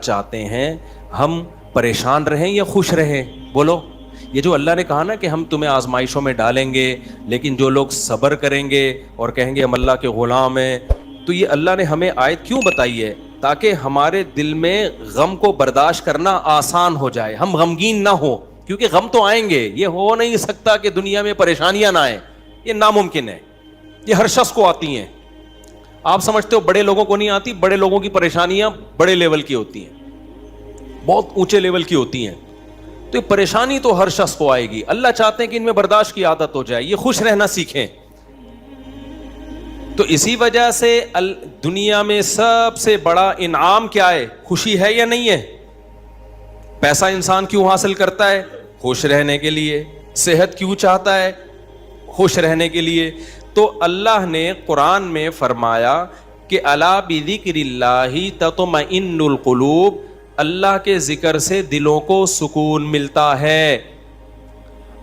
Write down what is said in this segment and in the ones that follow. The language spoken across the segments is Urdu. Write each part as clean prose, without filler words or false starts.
چاہتے ہیں ہم پریشان رہیں یا خوش رہیں؟ بولو. یہ جو اللہ نے کہا نا کہ ہم تمہیں آزمائشوں میں ڈالیں گے لیکن جو لوگ صبر کریں گے اور کہیں گے ہم اللہ کے غلام ہیں، تو یہ اللہ نے ہمیں آیت کیوں بتائی ہے؟ تاکہ ہمارے دل میں غم کو برداشت کرنا آسان ہو جائے، ہم غمگین نہ ہوں. کیونکہ غم تو آئیں گے، یہ ہو نہیں سکتا کہ دنیا میں پریشانیاں نہ آئیں، یہ ناممکن ہے. یہ ہر شخص کو آتی ہیں. آپ سمجھتے ہو بڑے لوگوں کو نہیں آتی؟ بڑے لوگوں کی پریشانیاں بڑے لیول کی ہوتی ہیں، بہت اونچے لیول کی ہوتی ہیں. تو یہ پریشانی تو ہر شخص کو آئے گی. اللہ چاہتے ہیں کہ ان میں برداشت کی عادت ہو جائے، یہ خوش رہنا سیکھیں. تو اسی وجہ سے دنیا میں سب سے بڑا انعام کیا ہے؟ خوشی ہے یا نہیں ہے؟ پیسہ انسان کیوں حاصل کرتا ہے؟ خوش رہنے کے لیے. صحت کیوں چاہتا ہے؟ خوش رہنے کے لیے. تو اللہ نے قرآن میں فرمایا کہ الا بذکر اللہ تطمئن القلوب، اللہ کے ذکر سے دلوں کو سکون ملتا ہے.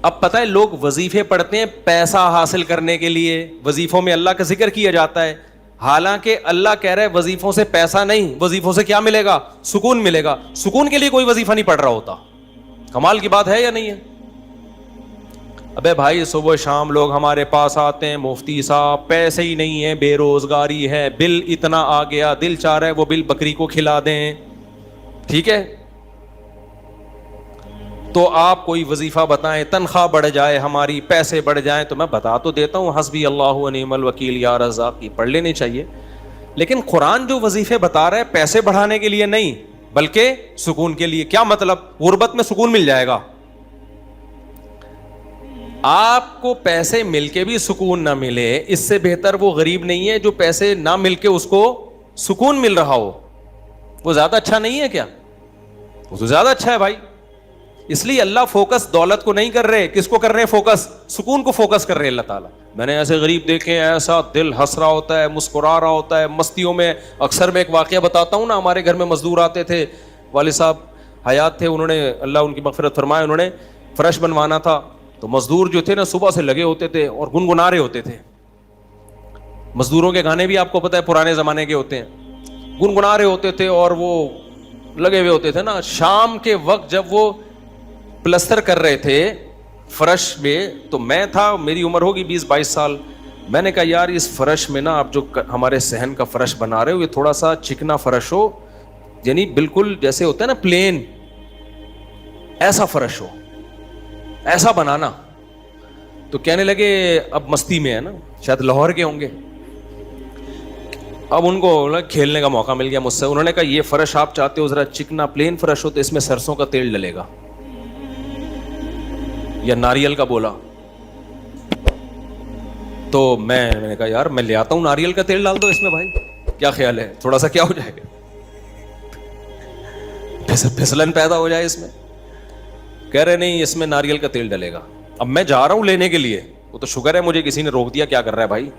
اب پتہ ہے لوگ وظیفے پڑھتے ہیں پیسہ حاصل کرنے کے لیے، وظیفوں میں اللہ کا ذکر کیا جاتا ہے، حالانکہ اللہ کہہ رہا ہے وظیفوں سے پیسہ نہیں، وظیفوں سے کیا ملے گا؟ سکون ملے گا. سکون کے لیے کوئی وظیفہ نہیں پڑھ رہا ہوتا. کمال کی بات ہے یا نہیں ہے؟ ابے بھائی صبح شام لوگ ہمارے پاس آتے ہیں، مفتی صاحب پیسے ہی نہیں ہیں، بے روزگاری ہے، بل اتنا آ گیا، دل چاہ رہا ہے وہ بل بکری کو کھلا دیں. ٹھیک ہے، تو آپ کوئی وظیفہ بتائیں، تنخواہ بڑھ جائے ہماری، پیسے بڑھ جائیں. تو میں بتا تو دیتا ہوں حسبی اللہ و نعم الوکیل یا رزاق کی پڑھ لینی چاہیے. لیکن قرآن جو وظیفے بتا رہا ہے پیسے بڑھانے کے لیے نہیں بلکہ سکون کے لیے. کیا مطلب؟ غربت میں سکون مل جائے گا. آپ کو پیسے مل کے بھی سکون نہ ملے، اس سے بہتر وہ غریب نہیں ہے جو پیسے نہ مل کے اس کو سکون مل رہا ہو. وہ زیادہ اچھا نہیں ہے کیا؟ وہ تو زیادہ اچھا ہے بھائی. اس لیے اللہ فوکس دولت کو نہیں کر رہے، کس کو کر رہے ہیں فوکس؟ سکون کو فوکس کر رہے ہیں اللہ تعالیٰ. میں نے ایسے غریب دیکھے ہیں، ایسا دل ہنس رہا ہوتا ہے، مسکرا رہا ہوتا ہے مستیوں میں. اکثر میں ایک واقعہ بتاتا ہوں نا، ہمارے گھر میں مزدور آتے تھے، والد صاحب حیات تھے، انہوں نے اللہ ان کی مغفرت فرمائے، انہوں نے فرش بنوانا تھا. تو مزدور جو تھے نا صبح سے لگے ہوتے تھے اور گنگنا رہے ہوتے تھے. مزدوروں کے گانے بھی آپ کو پتہ ہے پرانے زمانے کے ہوتے ہیں، گنگنا رہے ہوتے تھے اور وہ لگے ہوئے ہوتے تھے نا. شام کے وقت جب وہ پلستر کر رہے تھے فرش میں، تو میں تھا، میری عمر ہوگی 20-22 سال. میں نے کہا یار اس فرش میں نا آپ جو ہمارے صحن کا فرش بنا رہے ہو یہ تھوڑا سا چکنا فرش ہو، یعنی بالکل جیسے ہوتا ہے نا پلین، ایسا فرش ہو، ایسا بنانا. تو کہنے لگے اب مستی میں ہے نا، شاید لاہور کے ہوں گے. اب ان کو کھیلنے کا موقع مل گیا مجھ سے. انہوں نے کہا یہ فرش آپ چاہتے ہو ذرا چکنا پلین فرش ہو تو اس میں سرسوں کا تیل ڈلے گا یا ناریل کا. بولا تو میں نے کہا یار میں لے آتا ہوں ناریل کا تیل ڈال دو اس میں بھائی، کیا خیال ہے؟ تھوڑا سا کیا ہو جائے گا، پھسلن پیدا ہو جائے اس میں. کہہ رہے نہیں اس میں ناریل کا تیل ڈلے گا. اب میں جا رہا ہوں لینے کے لیے، وہ تو شکر ہے مجھے کسی نے روک دیا، کیا کر رہا ہے بھائی.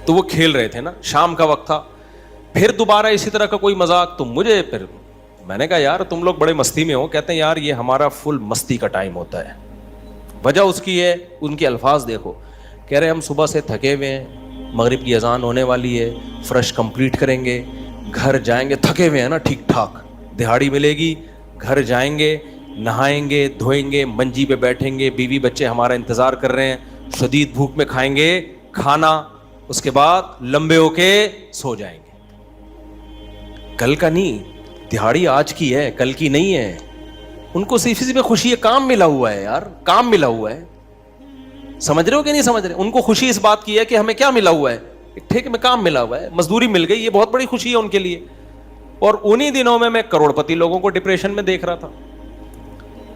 تو وہ کھیل رہے تھے نا، شام کا وقت تھا. پھر دوبارہ اسی طرح کا کوئی مذاق، تو مجھے پھر میں نے کہا یار تم لوگ بڑے مستی میں ہو. کہتے ہیں یار یہ ہمارا فل مستی کا ٹائم ہوتا ہے. وجہ اس کی ہے، ان کے الفاظ دیکھو. کہہ رہے ہم صبح سے تھکے ہوئے ہیں، مغرب کی اذان ہونے والی ہے، فرش کمپلیٹ کریں گے، گھر جائیں گے، تھکے ہوئے ہیں نا ٹھیک ٹھاک، دہاڑی ملے گی، گھر جائیں گے، نہائیں گے، دھوئیں گے، منجی پہ بیٹھیں گے، بیوی بچے ہمارا انتظار کر رہے ہیں، شدید بھوک میں کھائیں گے کھانا، اس کے بعد لمبے ہو کے سو جائیں گے. کل کا نہیں، دہاڑی آج کی ہے، کل کی نہیں ہے. ان کو صرف اسی میں خوشی ہے، کام ملا ہوا ہے یار، کام ملا ہوا ہے. سمجھ رہے ہو کہ نہیں سمجھ رہے؟ ان کو خوشی اس بات کی ہے کہ ہمیں کیا ملا ہوا ہے، ٹھیک میں کام ملا ہوا ہے، مزدوری مل گئی، یہ بہت بڑی خوشی ہے ان کے لیے. اور انہی دنوں میں کروڑ پتی لوگوں کو ڈپریشن میں دیکھ رہا تھا.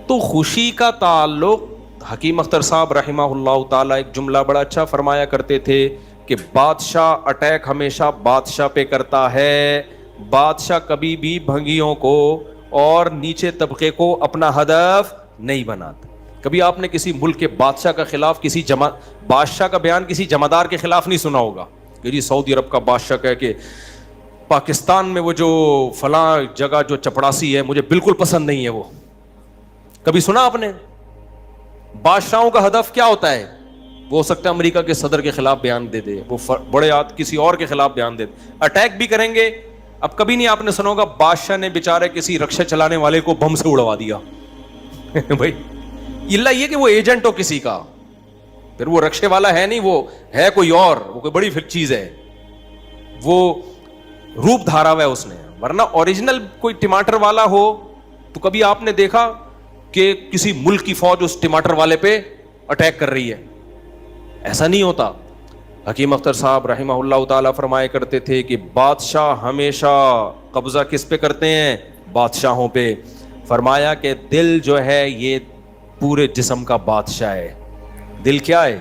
تو خوشی کا تعلق، حکیم اختر صاحب رحمہ اللہ تعالیٰ ایک جملہ بڑا اچھا فرمایا کرتے تھے کہ بادشاہ اٹیک ہمیشہ بادشاہ پہ کرتا ہے، بادشاہ کبھی بھی بھنگیوں کو اور نیچے طبقے کو اپنا ہدف نہیں بناتا. کبھی آپ نے کسی ملک کے بادشاہ کا خلاف کسی بادشاہ کا بیان کسی جمعدار کے خلاف نہیں سنا ہوگا کہ جی سعودی عرب کا بادشاہ کہے کہ پاکستان میں وہ جو فلاں جگہ جو چپڑاسی ہے مجھے بالکل پسند نہیں ہے. وہ کبھی سنا آپ نے؟ بادشاہوں کا ہدف کیا ہوتا ہے؟ وہ ہو سکتا ہے امریکہ کے صدر کے خلاف بیان دے دے، وہ بڑے کسی اور کے خلاف بیان دے دے، اٹیک بھی کریں گے اب کبھی نہیں آپ نے سنا ہوگا بادشاہ نے بیچارے کسی رکشے چلانے والے کو بم سے اڑوا دیا بھائی اللہ یہ کہ وہ ایجنٹ ہو کسی کا, پھر وہ رکشے والا ہے نہیں, وہ ہے کوئی اور, وہ کوئی بڑی چیز ہے, وہ روپ دھارا ہوا ہے اس نے. ورنہ اوریجنل کوئی ٹماٹر والا ہو تو کبھی آپ نے دیکھا کہ کسی ملک کی فوج اس ٹماٹر والے پہ اٹیک کر رہی ہے؟ ایسا نہیں ہوتا. حکیم اختر صاحب رحمہ اللہ تعالیٰ فرمایا کرتے تھے کہ بادشاہ ہمیشہ قبضہ کس پہ کرتے ہیں؟ بادشاہوں پہ. فرمایا کہ دل جو ہے یہ پورے جسم کا بادشاہ ہے. دل کیا ہے؟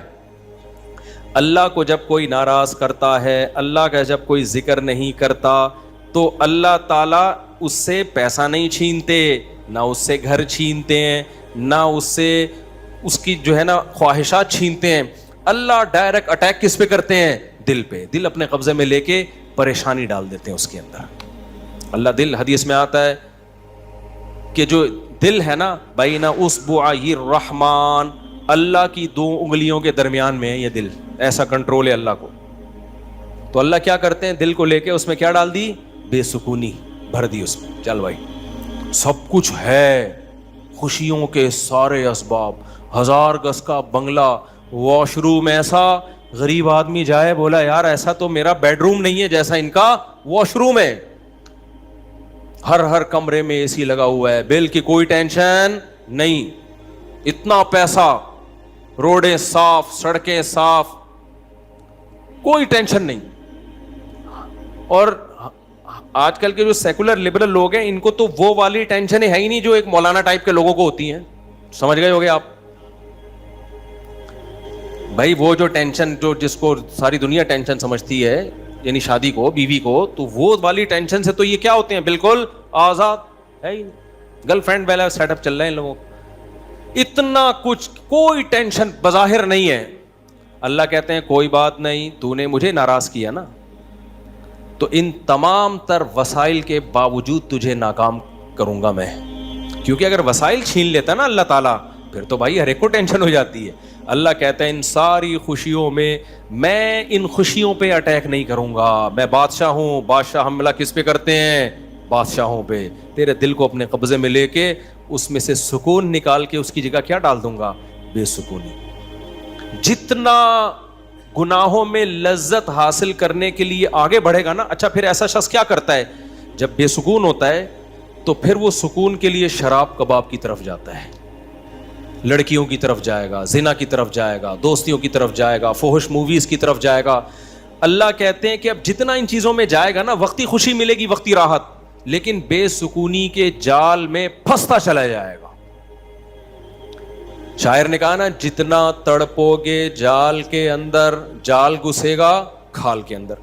اللہ کو جب کوئی ناراض کرتا ہے, اللہ کا جب کوئی ذکر نہیں کرتا, تو اللہ تعالیٰ اس سے پیسہ نہیں چھینتے, نہ اس سے گھر چھینتے ہیں, نہ اس سے اس کی جو ہے نا خواہشات چھینتے ہیں. اللہ ڈائریکٹ اٹیک کس پہ کرتے ہیں؟ دل پہ. دل اپنے قبضے میں لے کے پریشانی ڈال دیتے ہیں اس کے اندر. اللہ دل, حدیث میں آتا ہے کہ جو دل ہے نا بین اصبعی الرحمن, اللہ کی 2 انگلیوں کے درمیان میں ہے یہ دل, ایسا کنٹرول ہے اللہ کو. تو اللہ کیا کرتے ہیں؟ دل کو لے کے اس میں کیا ڈال دی؟ بے سکونی بھر دی اس میں. چل بھائی سب کچھ ہے, خوشیوں کے سارے اسباب, 1000 گز کا بنگلہ, واش روم ایسا, غریب آدمی جائے بولا یار ایسا تو میرا بیڈ روم نہیں ہے جیسا ان کا واش روم ہے. ہر کمرے میں اے سی لگا ہوا ہے, بل کی کوئی ٹینشن نہیں, اتنا پیسہ, روڈیں صاف, سڑکیں صاف, کوئی ٹینشن نہیں. اور آج کل کے جو سیکولر لبرل لوگ ہیں ان کو تو وہ والی ٹینشن ہے ہی نہیں جو ایک مولانا ٹائپ کے لوگوں کو ہوتی ہیں. سمجھ گئے ہوگے آپ بھائی؟ وہ جو ٹینشن جو جس کو ساری دنیا ٹینشن سمجھتی ہے, یعنی شادی کو, بیوی کو, تو وہ والی ٹینشن سے تو یہ کیا ہوتے ہیں؟ بالکل آزاد ہے ہی. گرل فرینڈ والا سیٹ اپ چل رہے ہیں ان لوگوں کو, اتنا کچھ, کوئی ٹینشن بظاہر نہیں ہے. اللہ کہتے ہیں کوئی بات نہیں, تو نے مجھے ناراض کیا نا, تو ان تمام تر وسائل کے باوجود تجھے ناکام کروں گا میں. کیونکہ اگر وسائل چھین لیتا نا اللہ تعالیٰ, پھر تو بھائی ہر ایک کو ٹینشن ہو جاتی ہے. اللہ کہتا ہے ان ساری خوشیوں میں ان خوشیوں پہ اٹیک نہیں کروں گا. میں بادشاہ ہوں, بادشاہ حملہ کس پہ کرتے ہیں؟ بادشاہوں پہ. تیرے دل کو اپنے قبضے میں لے کے اس میں سے سکون نکال کے اس کی جگہ کیا ڈال دوں گا؟ بے سکونی. جتنا گناہوں میں لذت حاصل کرنے کے لیے آگے بڑھے گا نا, اچھا پھر ایسا شخص کیا کرتا ہے جب بے سکون ہوتا ہے؟ تو پھر وہ سکون کے لیے شراب کباب کی طرف جاتا ہے, لڑکیوں کی طرف جائے گا, زنا کی طرف جائے گا, دوستیوں کی طرف جائے گا, فحش موویز کی طرف جائے گا. اللہ کہتے ہیں کہ اب جتنا ان چیزوں میں جائے گا نا, وقتی خوشی ملے گی, وقتی راحت, لیکن بے سکونی کے جال میں پھنستا چلا جائے گا. شاعر نے کہا نا, جتنا تڑپو گے جال کے اندر, جال گھسے گا کھال کے اندر.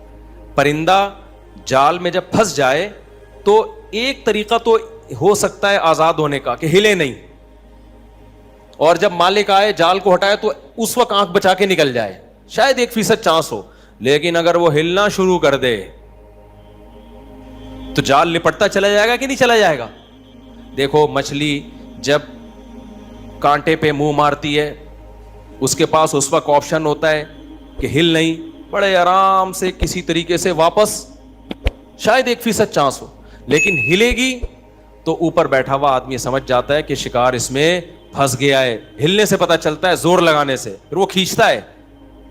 پرندہ جال میں جب پھنس جائے تو ایک طریقہ تو ہو سکتا ہے آزاد ہونے کا کہ ہلے نہیں, اور جب مالک آئے جال کو ہٹائے تو اس وقت آنکھ بچا کے نکل جائے, شاید 1% چانس ہو. لیکن اگر وہ ہلنا شروع کر دے تو جال لپٹتا چلا جائے گا کہ نہیں چلا جائے گا؟ دیکھو مچھلی جب کانٹے پہ منہ مارتی ہے, اس کے پاس اس وقت آپشن ہوتا ہے کہ ہل نہیں, بڑے آرام سے کسی طریقے سے واپس, شاید 1% چانس ہو, لیکن ہلے گی تو اوپر بیٹھا ہوا آدمی سمجھ جاتا ہے کہ شکار اس میں پھنس گیا ہے. ہلنے سے پتہ چلتا ہے, زور لگانے سے, پھر وہ کھینچتا ہے.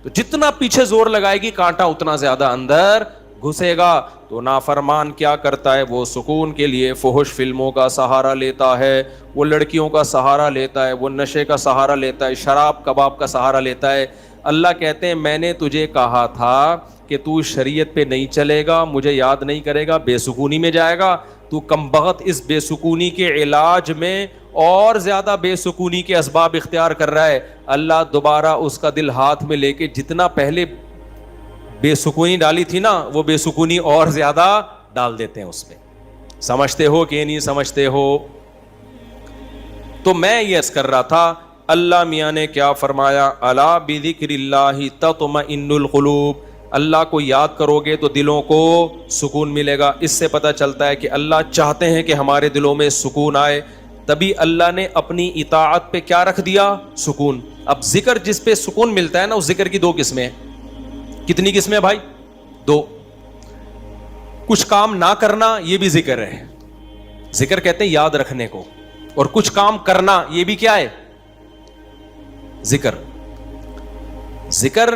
تو جتنا پیچھے زور لگائے گی کانٹا اتنا زیادہ اندر گھسے گا. تو نافرمان کیا کرتا ہے؟ وہ سکون کے لیے فحش فلموں کا سہارا لیتا ہے, وہ لڑکیوں کا سہارا لیتا ہے, وہ نشے کا سہارا لیتا ہے, شراب کباب کا سہارا لیتا ہے. اللہ کہتے ہیں میں نے تجھے کہا تھا کہ تو شریعت پہ نہیں چلے گا, مجھے یاد نہیں کرے گا, بے سکونی میں جائے گا. تو کمبخت اس بے سکونی کے علاج میں اور زیادہ بے سکونی کے اسباب اختیار کر رہا ہے. اللہ دوبارہ اس کا دل ہاتھ میں لے کے جتنا پہلے بے سکونی ڈالی تھی نا, وہ بے سکونی اور زیادہ ڈال دیتے ہیں اس میں. سمجھتے ہو کہ نہیں سمجھتے ہو؟ تو میں یہ عرض کر رہا تھا, اللہ میاں نے کیا فرمایا, الا بذکر اللہ تطمئن القلوب. اللہ کو یاد کرو گے تو دلوں کو سکون ملے گا. اس سے پتہ چلتا ہے کہ اللہ چاہتے ہیں کہ ہمارے دلوں میں سکون آئے, تبھی اللہ نے اپنی اطاعت پہ کیا رکھ دیا؟ سکون. اب ذکر جس پہ سکون ملتا ہے نا, اس ذکر کی 2 قسمیں ہیں. کتنی قسمیں بھائی؟ 2. کچھ کام نہ کرنا یہ بھی ذکر ہے. ذکر کہتے ہیں یاد رکھنے کو, اور کچھ کام کرنا یہ بھی کیا ہے؟ ذکر. ذکر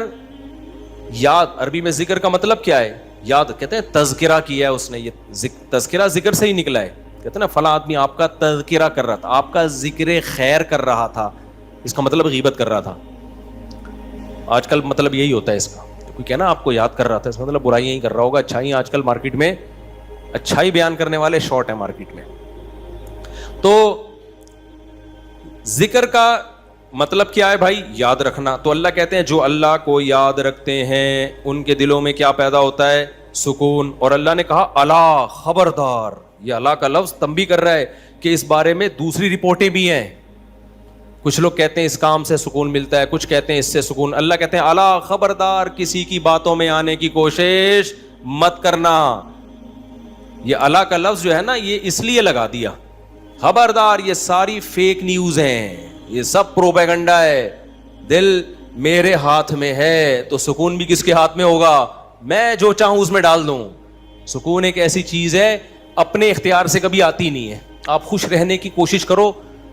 یاد, عربی میں ذکر کا مطلب کیا ہے؟ یاد. کہتے ہیں تذکرہ کیا ہے اس نے, یہ تذکرہ ذکر سے ہی نکلا ہے. کہتے ہیں نا فلاں آدمی آپ کا تذکرہ کر رہا تھا, آپ کا ذکر خیر کر رہا تھا, اس کا مطلب غیبت کر رہا تھا. آج کل مطلب یہی ہوتا ہے اس کا, کوئی کہنا آپ کو یاد کر رہا تھا, اس کا مطلب برائیاں ہی کر رہا ہوگا. اچھائی آج کل مارکیٹ میں اچھائی بیان کرنے والے شارٹ ہیں مارکیٹ میں. تو ذکر کا مطلب کیا ہے بھائی؟ یاد رکھنا. تو اللہ کہتے ہیں جو اللہ کو یاد رکھتے ہیں ان کے دلوں میں کیا پیدا ہوتا ہے؟ سکون. اور اللہ نے کہا الا, خبردار. یہ اللہ کا لفظ تنبیہ کر رہا ہے کہ اس بارے میں دوسری رپورٹیں بھی ہیں. کچھ لوگ کہتے ہیں اس کام سے سکون ملتا ہے, کچھ کہتے ہیں اس سے سکون. اللہ کہتے ہیں الا, خبردار, کسی کی باتوں میں آنے کی کوشش مت کرنا. یہ اللہ کا لفظ جو ہے نا یہ اس لیے لگا دیا, خبردار, یہ ساری فیک نیوز ہیں, یہ سب پروپیگنڈا ہے. دل میرے ہاتھ میں ہے تو سکون بھی کس کے ہاتھ میں ہوگا؟ میں جو چاہوں اس میں ڈال دوں. سکون ایک ایسی چیز ہے اپنے اختیار سے کبھی آتی نہیں ہے. آپ خوش رہنے کی کوشش کرو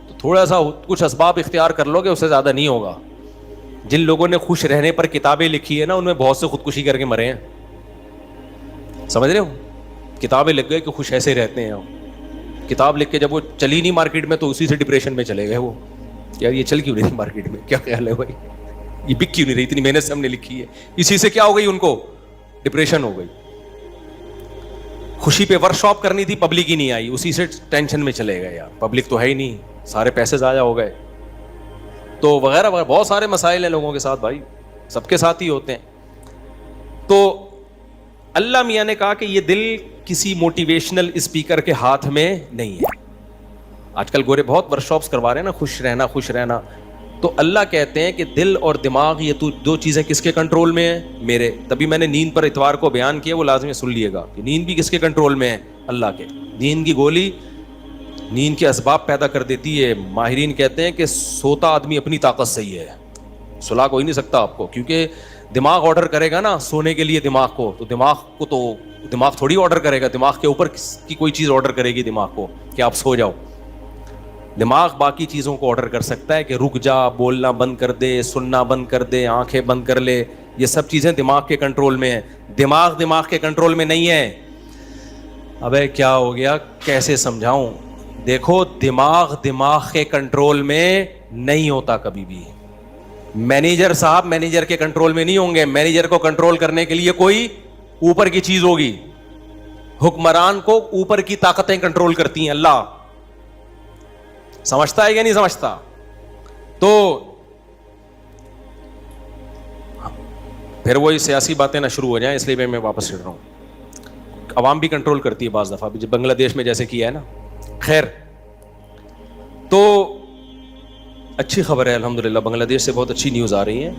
تو تھوڑا سا کچھ اسباب اختیار کر لو گے, اس سے زیادہ نہیں ہوگا. جن لوگوں نے خوش رہنے پر کتابیں لکھی ہے نا ان میں بہت سے خودکشی کر کے مرے ہیں. سمجھ رہے ہو؟ کتابیں لکھ گئے کہ خوش ایسے رہتے ہیں. کتاب لکھ کے جب وہ چلی نہیں مارکیٹ میں تو اسی سے ڈپریشن میں چلے گئے. وہ یار یہ چل کیوں نہیں مارکیٹ میں, کیا خیال ہے بھائی, یہ بک کیوں نہیں رہی, اتنی محنت سے ہم نے لکھی ہے. اسی سے کیا ہو گئی ان کو؟ ڈپریشن ہو گئی. خوشی پہ ورک شاپ کرنی تھی, پبلک ہی نہیں آئی, اسی سے ٹینشن میں چلے گئے. یار پبلک تو ہے ہی نہیں, سارے پیسے ضائع ہو گئے. تو وغیرہ وغیرہ بہت سارے مسائل ہیں لوگوں کے ساتھ بھائی, سب کے ساتھ ہی ہوتے ہیں. تو اللہ میاں نے کہا کہ یہ دل کسی موٹیویشنل اسپیکر کے ہاتھ میں نہیں ہے. آج کل گورے بہت ورک شاپس کروا رہے ہیں نا, خوش رہنا خوش رہنا. تو اللہ کہتے ہیں کہ دل اور دماغ یہ تو دو چیزیں کس کے کنٹرول میں ہیں؟ میرے. تبھی میں نے نیند پر اتوار کو بیان کیا, وہ لازمی سن لیے گا کہ نیند بھی کس کے کنٹرول میں ہے؟ اللہ کے. نیند کی گولی نیند کے اسباب پیدا کر دیتی ہے. ماہرین کہتے ہیں کہ سوتا آدمی اپنی طاقت سے ہی ہے, سلا کوئی نہیں سکتا آپ کو, کیونکہ دماغ آرڈر کرے گا نا سونے کے لیے دماغ کو, تو دماغ تھوڑی آرڈر کرے گا, دماغ کے اوپر کی کوئی چیز آرڈر کرے گی دماغ کو کہ آپ سو جاؤ. دماغ باقی چیزوں کو آرڈر کر سکتا ہے کہ رک جا, بولنا بند کر دے, سننا بند کر دے, آنکھیں بند کر لے. یہ سب چیزیں دماغ کے کنٹرول میں ہیں. دماغ کے کنٹرول میں نہیں ہے. ابے کیا ہو گیا, کیسے سمجھاؤں؟ دیکھو دماغ کے کنٹرول میں نہیں ہوتا کبھی بھی. مینیجر صاحب مینیجر کے کنٹرول میں نہیں ہوں گے. مینیجر کو کنٹرول کرنے کے لیے کوئی اوپر کی چیز ہوگی. حکمران کو اوپر کی طاقتیں کنٹرول کرتی ہیں. اللہ سمجھتا ہے یا نہیں سمجھتا؟ تو پھر وہی سیاسی باتیں نہ شروع ہو جائیں, اس لیے میں واپس چڑھ رہا ہوں. عوام بھی کنٹرول کرتی ہے بعض دفعہ, بنگلہ دیش میں جیسے کیا ہے نا. خیر, تو اچھی خبر ہے الحمدللہ, بنگلہ دیش سے بہت اچھی نیوز آ رہی ہے.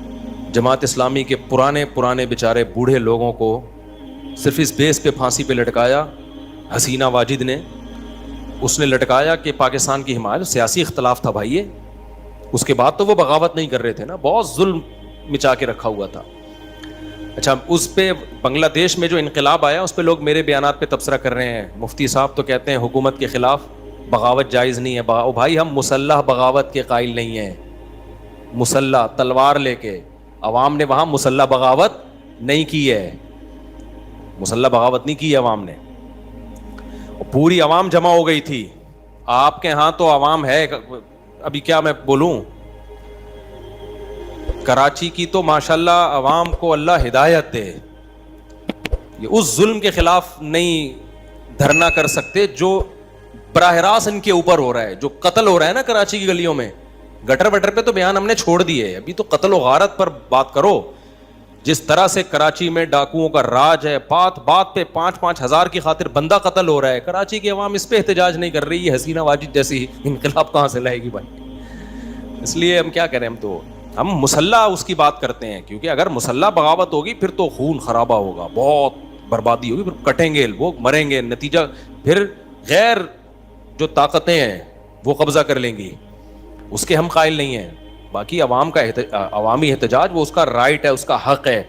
جماعت اسلامی کے پرانے بیچارے بوڑھے لوگوں کو صرف اس بیس پہ پھانسی پہ لٹکایا حسینہ واجد نے. اس نے لٹکایا کہ پاکستان کی حمایت, سیاسی اختلاف تھا بھائی یہ, اس کے بعد تو وہ بغاوت نہیں کر رہے تھے نا, بہت ظلم مچا کے رکھا ہوا تھا. اچھا, اس پہ بنگلہ دیش میں جو انقلاب آیا اس پہ لوگ میرے بیانات پہ تبصرہ کر رہے ہیں. مفتی صاحب تو کہتے ہیں حکومت کے خلاف بغاوت جائز نہیں ہے. بھائی ہم مسلح بغاوت کے قائل نہیں ہیں. مسلح تلوار لے کے عوام نے وہاں مسلح بغاوت نہیں کی ہے, مسلح بغاوت نہیں کی ہے عوام نے. پوری عوام جمع ہو گئی تھی. آپ کے ہاں تو عوام ہے, ابھی کیا میں بولوں, کراچی کی تو ماشاءاللہ عوام کو اللہ ہدایت دے, یہ اس ظلم کے خلاف نہیں دھرنا کر سکتے جو براہ راست ان کے اوپر ہو رہا ہے, جو قتل ہو رہا ہے نا کراچی کی گلیوں میں. گٹر وٹر پہ تو بیان ہم نے چھوڑ دیے, ابھی تو قتل و غارت پر بات کرو. جس طرح سے کراچی میں ڈاکوؤں کا راج ہے, بات پہ 5-5 ہزار کی خاطر بندہ قتل ہو رہا ہے. کراچی کی عوام اس پہ احتجاج نہیں کر رہی. حسینہ واجد جیسی انقلاب کہاں سے لائے گی بھائی؟ اس لیے ہم کیا کریں, ہم مسلح اس کی بات کرتے ہیں, کیونکہ اگر مسلح بغاوت ہوگی پھر تو خون خرابہ ہوگا, بہت بربادی ہوگی, پھر کٹیں گے لوگ, مریں گے, نتیجہ پھر غیر جو طاقتیں ہیں وہ قبضہ کر لیں گی. اس کے ہم قائل نہیں ہیں. باقی عوام کا عوامی احتجاج وہ اس کا رائٹ ہے, اس کا حق ہے.